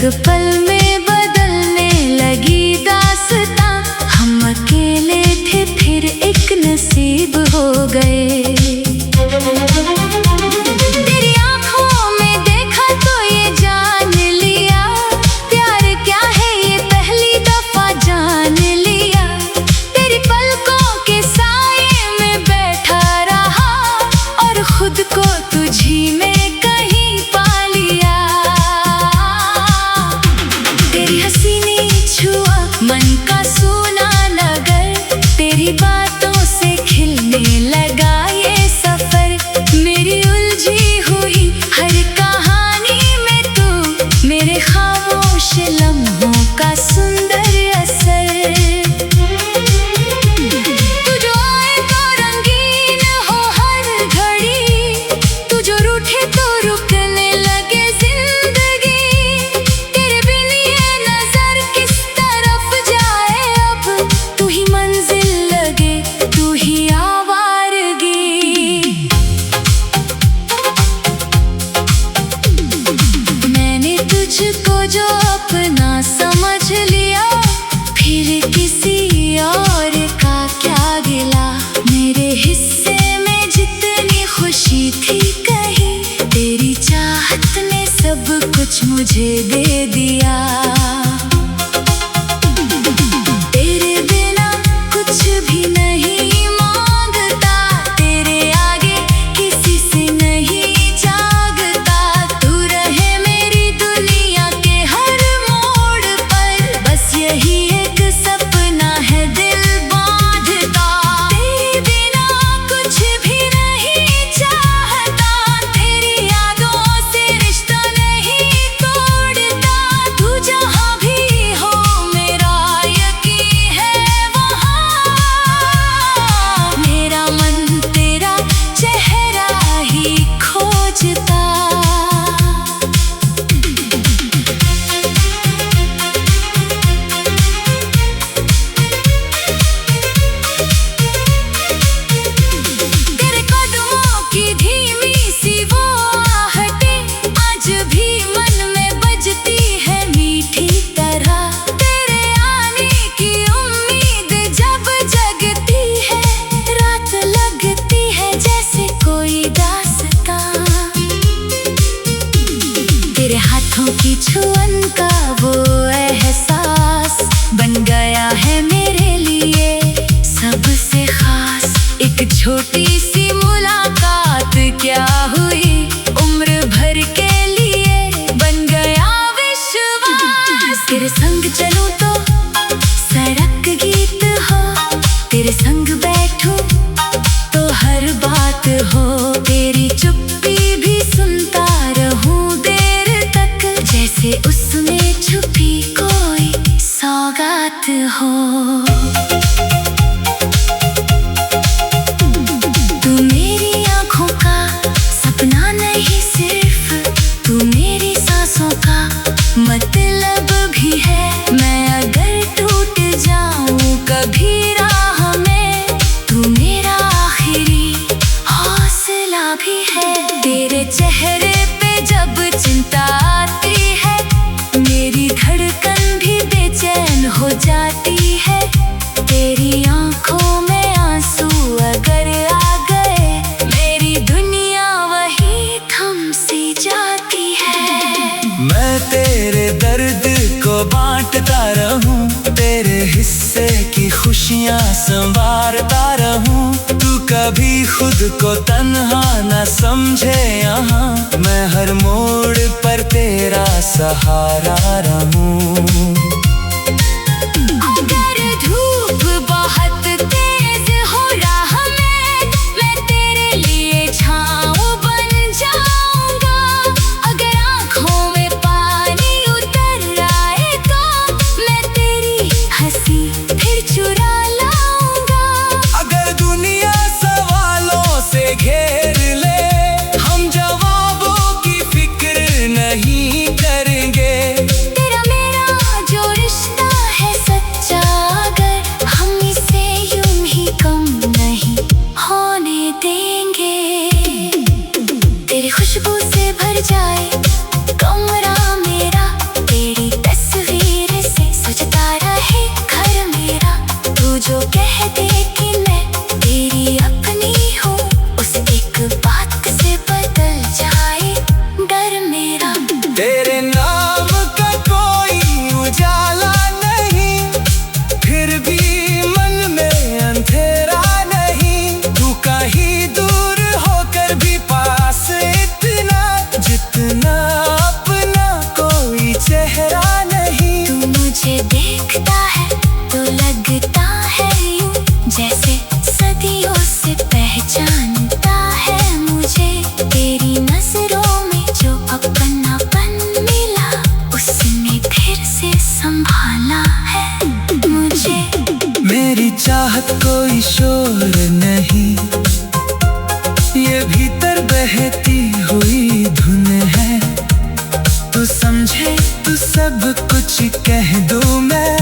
पल में बदलने लगी दास्तां। हम अकेले थे फिर एक नसीब हो गए। तेरी आंखों में देखा तो ये जान लिया, प्यार क्या है ये पहली दफा जान लिया। तेरी पलकों के साये में बैठा रहा और खुद को तुझी में कहीं पा लिया। तेरी हंसी ने छुआ मन का सूना नगर, तेरी बातों से खिलने लगा ये सफर। मेरी उलझी हुई हर कहानी में तू, मेरे खामोश लम्हों का सुंदर असर। तू जो आए तो रंगीन हो हर घड़ी, तू जो रूठे तो रुकने लगे जिंदगी। तेरे बिन ये नजर किस तरफ जाए अब, तू ही मंजिल लगे तू ही आवारगी। मैंने तुझको जो अपना समझ लिया, फिर किसी और का क्या गिला। मेरे हिस्से में जितनी खुशी थी कहीं, तेरी चाहत ने सब कुछ मुझे दे दिया। तेरे बिना कुछ भी नहीं मांगता, तेरे आगे किसी से नहीं जागता। तू रहे मेरी दुनिया के हर मोड़ पर, बस यही एक सपना है दिल बांधता। तेरे बिना कुछ भी नहीं चाहता, तेरी यादों से रिश्ता नहीं तोड़ता। तू जहाँ भी हो मेरा यकीन है वहाँ, मेरा मन तेरा चेहरा ही खोजता। तेरे कदमों की धीमी सी वो आहटें आज भी मन में बजती है मीठी तरह। तेरे आने की उम्मीद जब जगती है, रात लगती है जैसे कोई दास्तां। तेरे हाथों की छुअन का वो एहसास बन गया है मेरे लिए सबसे खास। एक छोटी सी मुलाकात क्या हुई, उम्र भर के लिए बन गया विश्वास। तेरे संग चलूं तो सड़क गीत हो, तेरे संग बैठूं तो हर बात हो। तेरी चुप्पी भी सुनता रहूं देर तक, जैसे उसमें छुपी कोई सौगात हो। तू मेरी आँखों का सपना नहीं सिर्फ, तू मेरी सांसों का मतलब भी है। मैं अगर टूट जाऊं कभी राह में, तू मेरा आखिरी हौसला भी है। तेरे चेहरे पे जब चिंता आती है, मेरी धड़कन भी बेचैन हो जाती है। तेरी आंखों में आंसू अगर आ गए, मेरी दुनिया वही थम सी जाती है। मैं तेरे दर्द को बांटता रहूं, तेरे हिस्से की खुशियां संवारता रहूं। तू कभी खुद को तन्हा न समझे यहाँ, मैं हर मोड़ पर तेरा सहारा रहूं। अगर धूप बहुत तेज हो राह में, मैं तेरे लिए छाँव बन जाऊंगा। अगर आँखों में पानी उतर आए तो, मैं तेरी हंसी फिर चुरा लाऊंगा। अगर दुनिया सवालों से घेर ले, हम जवाबों की फिक्र नहीं करेंगे। तेरा मेरा जो नहीं, दूर होकर भी पास इतना, जितना अपना कोई चेहरा नहीं। तू मुझे देखता है तो लगता है यूं जैसे सदियों से पहचानता है मुझे। तेरी नजरों में जो अपनापन मिला, उसने फिर से संभाला है मुझे। मेरी चाहत कोई शोर नहीं, ये भीतर बहती हुई धुन है। तू समझे तो सब कुछ कह दूं मैं,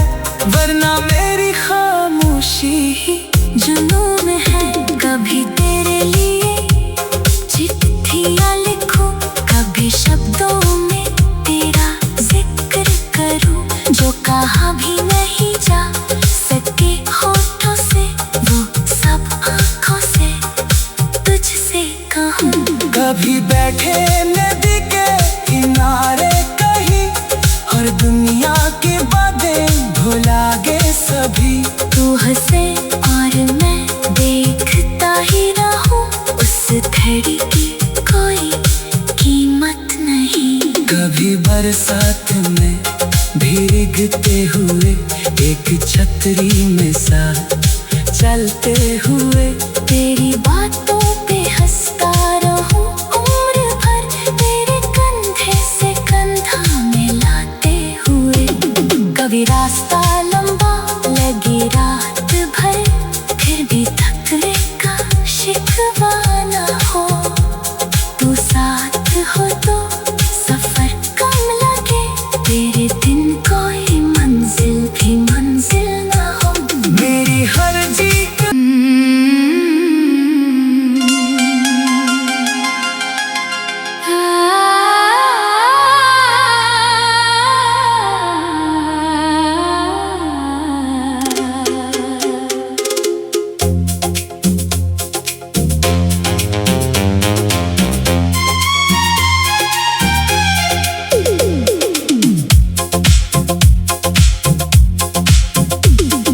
वरना मेरी खामोशी ही जुनून है। कभी तेरे लिए चिट्ठियां लिखूं, कभी शब्दों में तेरा जिक्र करूं। जो कहा भी नहीं जा सके होठों से, वो सब आँखों से तुझसे कहूं। कभी बैठे नदी के किनारे कहीं, और दुनिया की बातें भुला गए सभी। तू हंसे और मैं देखता ही रहूं, उस घड़ी की कोई कीमत नहीं। कभी बरसात में भीगते हुए, एक छतरी में साथ चलते हुए। तेरी बातों पे हंसता रहूं उम्र भर, तेरे कंधे से कंधा मिलाते हुए। कभी रास्ता लंबा लगे रात भर, फिर भी थकने का शिकवा न हो। तू साथ हो तो सफर कम लगे, तेरे दिन कोई मंजिल भी मंजिल न हो। मेरी हर जीत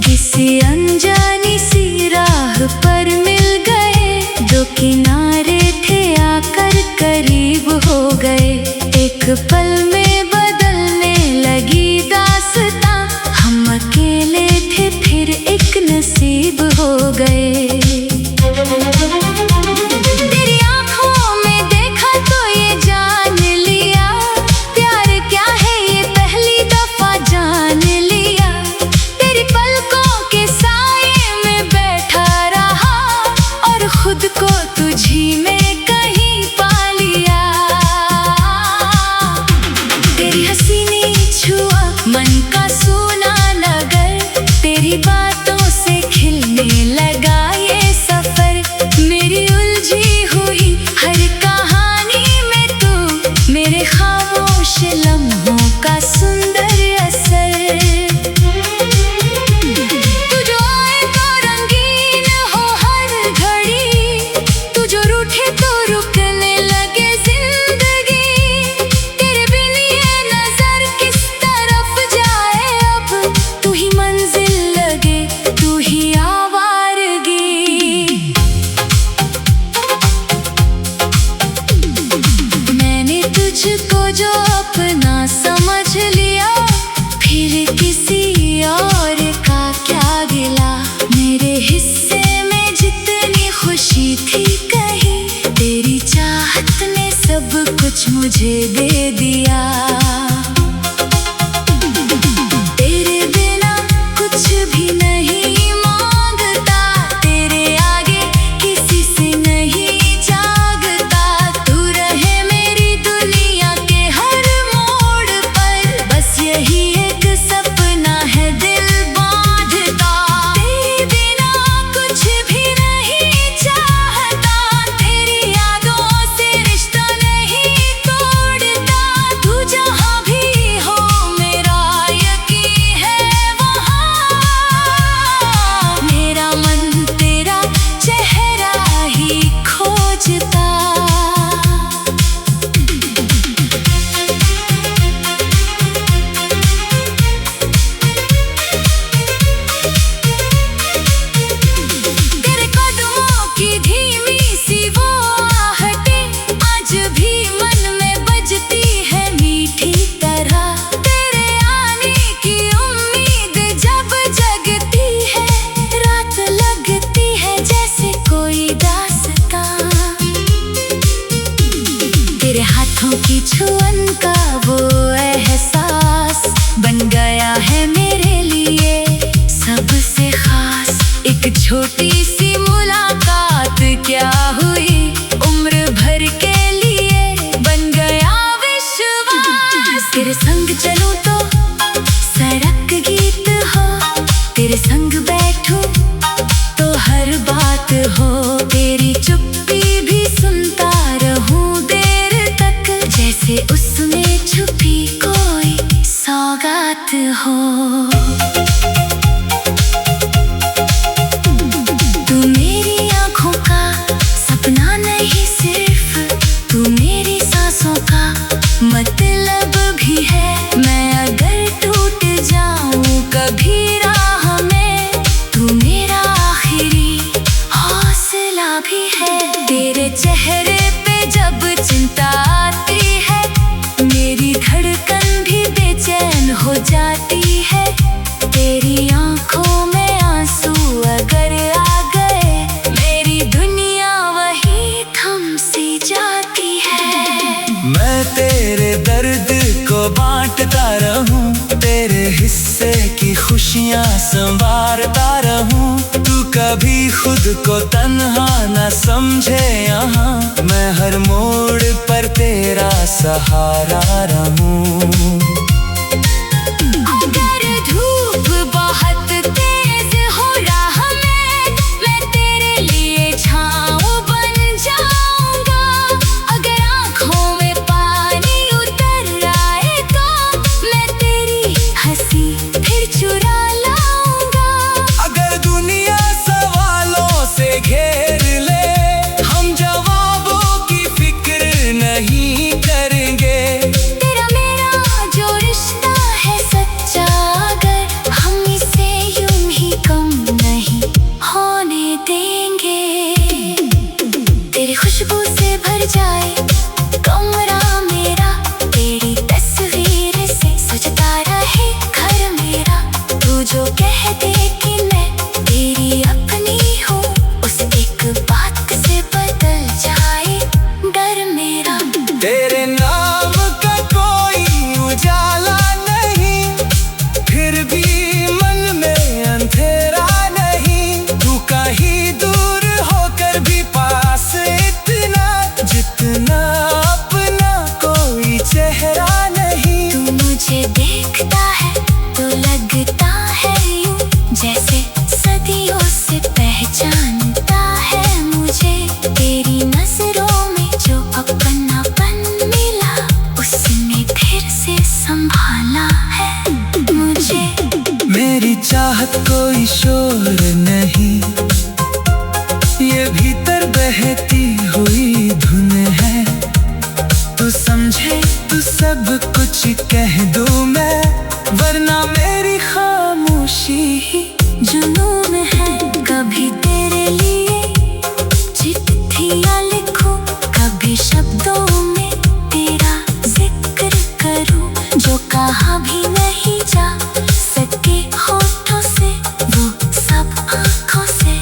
किसी अनजानी सी राह पर मिल गए, जो किनारे थे आकर करीब हो गए। एक पल में बदलने लगी दास्तां, हम अकेले थे फिर एक नसीब हो गए। तेरी आँखों में देखा तो ये जान लिया, प्यार क्या है ये पहली दफा जान लिया। तेरी पलकों के साये में बैठा रहा, और खुद को तुझी में कहीं पा लिया। तेरी हंसी ने छुआ मन का सूना नगर, तेरी बातों से खिलने लगा ये सफर। मेरी उलझी हुई हर कहानी में तू, मेरे खामोश लम्हों का सुंदर असर। तू जो आए तो रंगीन हो हर घड़ी, तू जो रूठे तो रुकने लगे जिंदगी। तेरे बिन ये नजर किस तरफ जाए अब, तू ही मंजिल लगे तू ही आवारगी। मैंने तुझको जो अपना समझ लिया, फिर किसी और का क्या गिला। मेरे हिस्से में जितनी खुशी थी कहीं, तेरी चाहत ने सब कुछ मुझे दे दिया। तेरे बिना कुछ भी नहीं मांगता, तेरे आगे किसी से नहीं जागता। तू रहे मेरी दुनिया के हर मोड़ पर, बस यही एक सपना है दिल बांधता। तेरे बिना कुछ भी नहीं चाहता, तेरी यादों से रिश्ता नहीं तोड़ता। तू जहाँ हाथों की छुअन का वो एहसास बन गया है मेरे लिए सबसे खास। एक छोटी सी मुलाकात क्या हुई, उम्र भर के लिए बन गया विश्वास। तेरे संग चलूं तो सड़क गीत हो, तेरे संग बैठूं तो हर बात हो, तेरी चुप्पी भी सुनता रहूं देर तक, जैसे उसमें छुपी कोई सौगात हो। तू मेरी आँखों का सपना नहीं सिर्फ, तू मेरी सांसों का मतलब भी है। मैं अगर टूट जाऊं कभी राह में, तू मेरा आखिरी हौसला भी है। तेरे चेहरे पे जब चिंता आती है, मेरी धड़कन भी बेचैन हो जाती है। तेरी आंखों में आंसू अगर आ गए, मेरी दुनिया वही थम सी जाती है। मैं तेरे दर्द को बांटता रहूं, तेरे हिस्से की खुशियां संवारता रहूं। तू कभी खुद को तन्हा न समझे यहाँ, मैं हर मोड़ पर तेरा सहारा रहूं। अगर धूप बहुत तेज हो राह में, मैं तेरे लिए छाँव बन जाऊंगा। अगर आँखों में पानी उतर आए तो मैं तेरी हंसी फिर चुरा लाऊंगा। अगर दुनिया सवालों से घेर ले, हम जवाबों की फिक्र नहीं करेंगे। तेरा मेरा जो रिश्ता है सच्चा, अगर हम इसे यूं ही कम नहीं होने देंगे। तेरी खुशबू से भर जाए कमरा मेरा, तेरी तस्वीर से सजता रहे घर मेरा। तू जो कह दे कि मैं तेरी अपनी हूँ, उस एक बात से बदल जाए डर मेरा। तेरे नाम का कोई उजाला नहीं, फिर भी मन में अंधेरा नहीं। तू कहीं दूर होकर भी पास इतना, जितना अपना कोई चेहरा नहीं। तू मुझे देखता है तो लगता है यूं, जैसे सदियों से पहचानता है मुझे। तेरी नजरों में जो अपनापन मिला, उसने फिर से संभाला है मुझे। मेरी चाहत कोई शोर नहीं, ये भीतर बहती हुई धुन है। तू समझे तो सब कुछ कह दूं मैं, वरना मेरी खामोशी ही जुनून है। कभी तेरे लिए चिट्ठियाँ लिखूं, कभी शब्दों में तेरा जिक्र करूं। जो कहा भी नहीं जा सके होठों से, वो सब आँखों से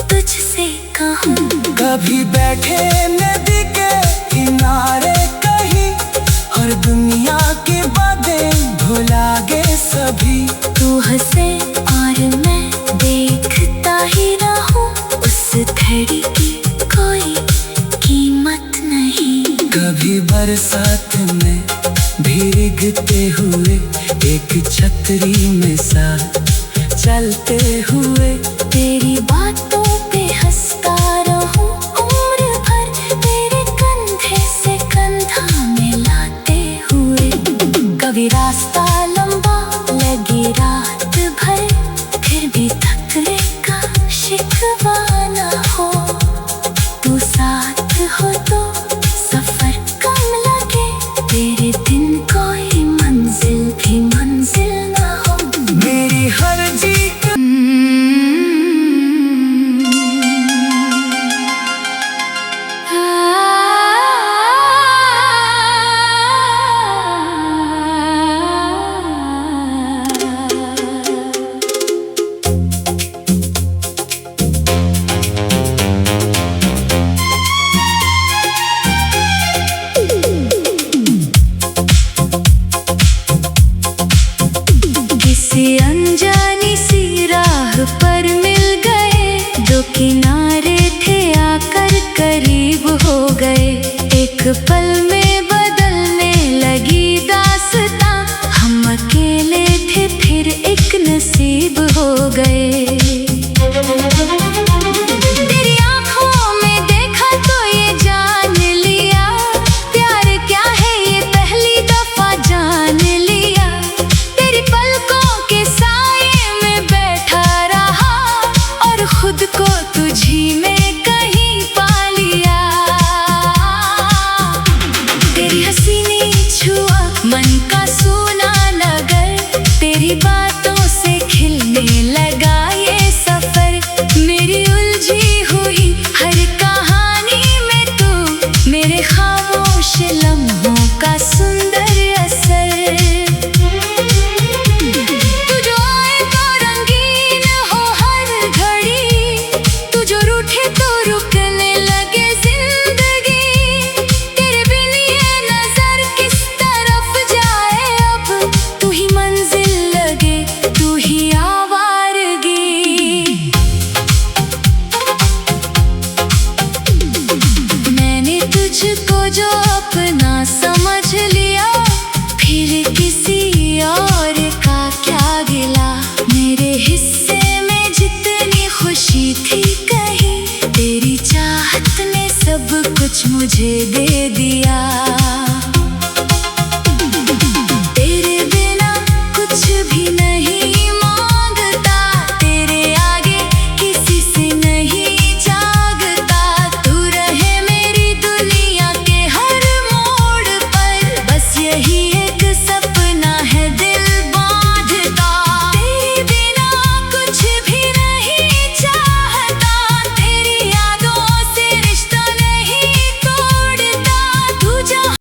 तुझसे कहूं। कभी बैठे नदी के किनारे कहीं, और दुनिया की बातें भुला गए सभी। तू हंसे और मैं देखता ही रहूं, उस घड़ी की कोई कीमत नहीं। कभी बरसात में भीगते हुए, एक छतरी में साथ चलते हुए। तेरी बातों पे हंसता रहूं उम्र भर, तेरे कंधे से कंधा मिलाते हुए। कभी रास्ता लंबा लगे रात भर, फिर भी थकने का शिकवा न हो। तू साथ हो तो सफर कम लगे, तेरे दिन कोई मंजिल भी मंजिल न हो। मेरी हर जीत सब कुछ मुझे दे दिया।